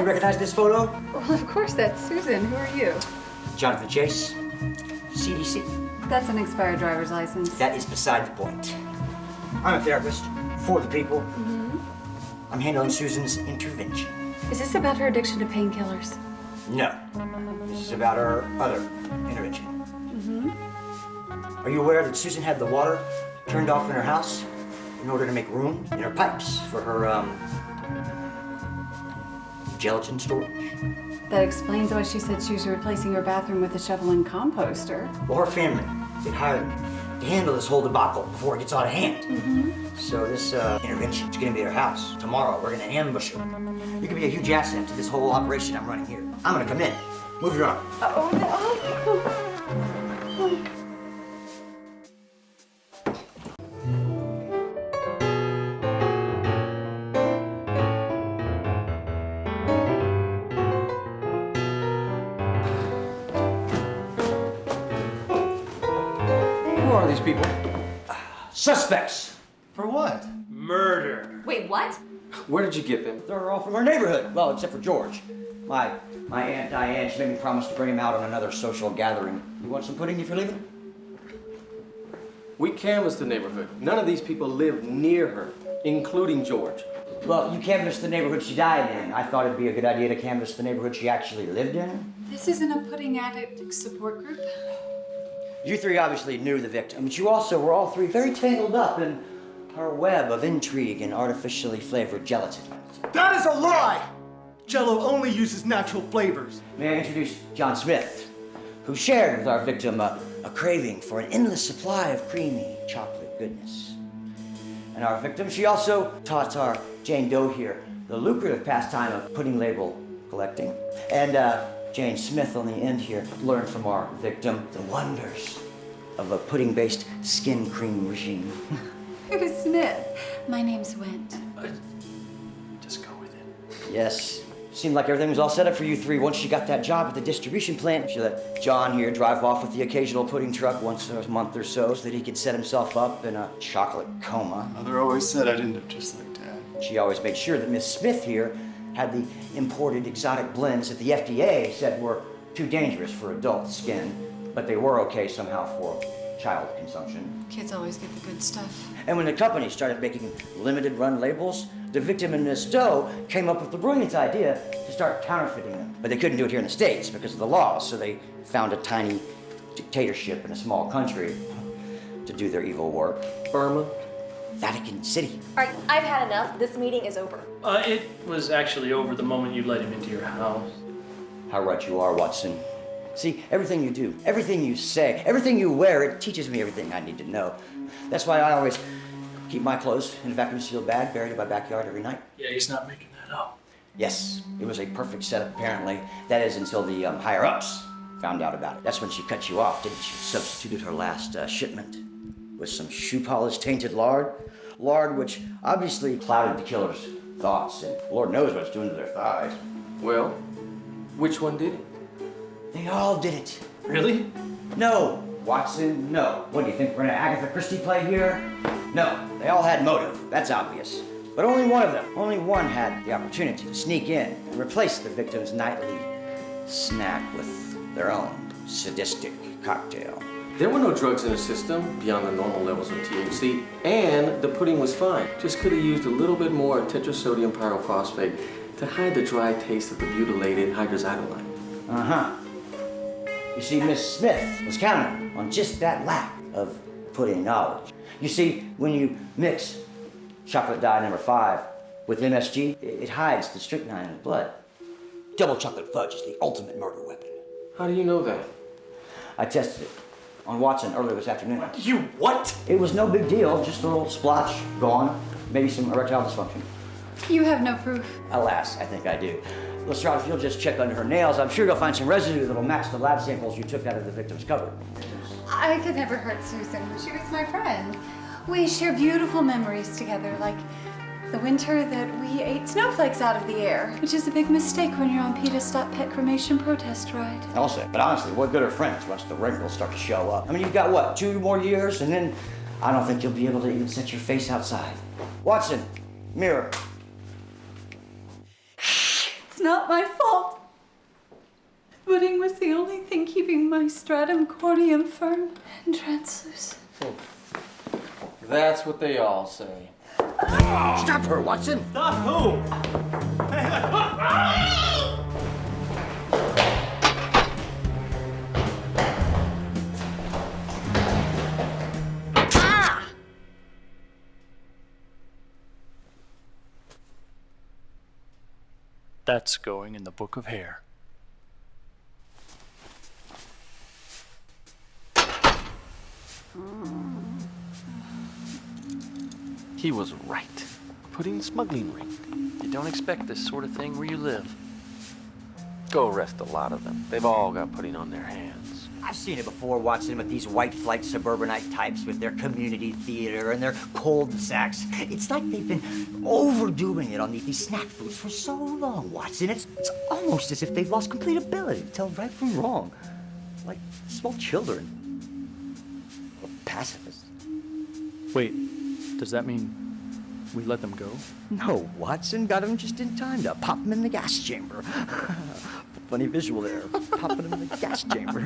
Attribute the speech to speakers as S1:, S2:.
S1: You recognize this photo?
S2: Well, of course, that's Susan. Who are you?
S1: Jonathan Chase, CDC.
S2: That's an expired driver's license.
S1: That is beside the point. I'm a therapist for the people. I'm handling Susan's intervention.
S2: Is this about her addiction to painkillers?
S1: No, this is about our other intervention. Are you aware that Susan had the water turned off in her house in order to make room in her pipes for her, gelatin storage?
S2: That explains why she said she was replacing her bathroom with a shovel and composter.
S1: Well, her family, they hired me to handle this whole debacle before it gets out of hand. So this intervention is gonna be at her house. Tomorrow, we're gonna ambush her. You could be a huge asset to this whole operation I'm running here. I'm gonna come in. Move your arm.
S3: Who are these people?
S1: Suspects.
S3: For what?
S4: Murder.
S5: Wait, what?
S3: Where did you get them?
S1: They're all from our neighborhood. Well, except for George. My Aunt Diane, she made me promise to bring him out on another social gathering. You want some pudding if you're leaving?
S3: We canvassed the neighborhood. None of these people live near her, including George.
S1: Well, you canvassed the neighborhood she died in. I thought it'd be a good idea to canvass the neighborhood she actually lived in.
S2: This isn't a pudding addict support group.
S1: You three obviously knew the victim, but you also were all three very tangled up in her web of intrigue and artificially flavored gelatin.
S4: That is a lie! Jello only uses natural flavors.
S1: May I introduce John Smith, who shared with our victim a craving for an endless supply of creamy chocolate goodness. And our victim, she also taught our Jane Doe here the lucrative pastime of pudding label collecting. And Jane Smith on the end here learned from our victim the wonders of a pudding-based skin cream regime.
S2: Who's Smith? My name's Wendt.
S4: Just go with it.
S1: Yes. Seemed like everything was all set up for you three once she got that job at the distribution plant. She let John here drive off with the occasional pudding truck once a month or so that he could set himself up in a chocolate coma.
S4: Mother always said I'd end up just like Dad.
S1: She always made sure that Miss Smith here had the imported exotic blends that the FDA said were too dangerous for adult skin, but they were okay somehow for child consumption.
S2: Kids always get the good stuff.
S1: And when the company started making limited run labels, the victim and Miss Doe came up with the brilliant idea to start counterfeiting them. But they couldn't do it here in the States because of the laws, so they found a tiny dictatorship in a small country to do their evil work.
S3: Burma?
S1: Vatican City.
S5: All right, I've had enough. This meeting is over.
S6: It was actually over the moment you let him into your house.
S1: How right you are, Watson. See, everything you do, everything you say, everything you wear, it teaches me everything I need to know. That's why I always keep my clothes in a vacuum-sealed bag buried in my backyard every night.
S6: Yeah, he's not making that up.
S1: Yes, it was a perfect setup, apparently. That is, until the higher-ups found out about it. That's when she cut you off, didn't she? Substituted her last shipment with some shoe polish tainted lard. Lard which obviously clouded the killer's thoughts, and Lord knows what it's doing to their thighs.
S3: Well, which one did it?
S1: They all did it.
S6: Really?
S1: No, Watson, no. What, do you think we're gonna Agatha Christie play here? No, they all had motive, that's obvious. But only one of them, only one had the opportunity to sneak in and replace the victim's nightly snack with their own sadistic cocktail.
S3: There were no drugs in the system beyond the normal levels of THC, and the pudding was fine. Just could have used a little bit more tetrasodium pyrophosphate to hide the dry taste of the butylated hydroxylamide.
S1: Uh-huh. You see, Miss Smith was counting on just that lack of pudding knowledge. You see, when you mix chocolate dye number 5 with MSG, it hides the strychnine in the blood. Double chocolate fudge is the ultimate murder weapon.
S3: How do you know that?
S1: I tested it on Watson earlier this afternoon.
S4: You what?
S1: It was no big deal, just a little splotch, gone, maybe some erectile dysfunction.
S2: You have no proof.
S1: Alas, I think I do. Lestrade, if you'll just check under her nails, I'm sure you'll find some residue that'll match the lab samples you took out of the victim's cupboard.
S2: I could never hurt Susan. She was my friend. We share beautiful memories together, like the winter that we ate snowflakes out of the air, which is a big mistake when you're on PETA's Stop Pet Cremation protest ride.
S1: I'll say, but honestly, what good are friends once the wrinkles start to show up? I mean, you've got, what, 2 more years, and then I don't think you'll be able to even set your face outside. Watson, mirror.
S2: It's not my fault. Pudding was the only thing keeping my stratum corneum firm and translucent.
S3: That's what they all say.
S1: Stop her, Watson!
S4: Stop who?
S6: That's going in the Book of Hair.
S3: He was right. Pudding smuggling ring.
S6: You don't expect this sort of thing where you live.
S3: Go arrest a lot of them. They've all got pudding on their hands.
S1: I've seen it before, Watson, with these white flight suburbanite types with their community theater and their cul-de-sacs. It's like they've been overdoing it on these snack foods for so long, Watson. It's almost as if they've lost complete ability to tell right from wrong. Like small children. Or pacifists.
S6: Wait, does that mean we let them go?
S1: No, Watson got him just in time to pop him in the gas chamber. Funny visual there, popping him in the gas chamber.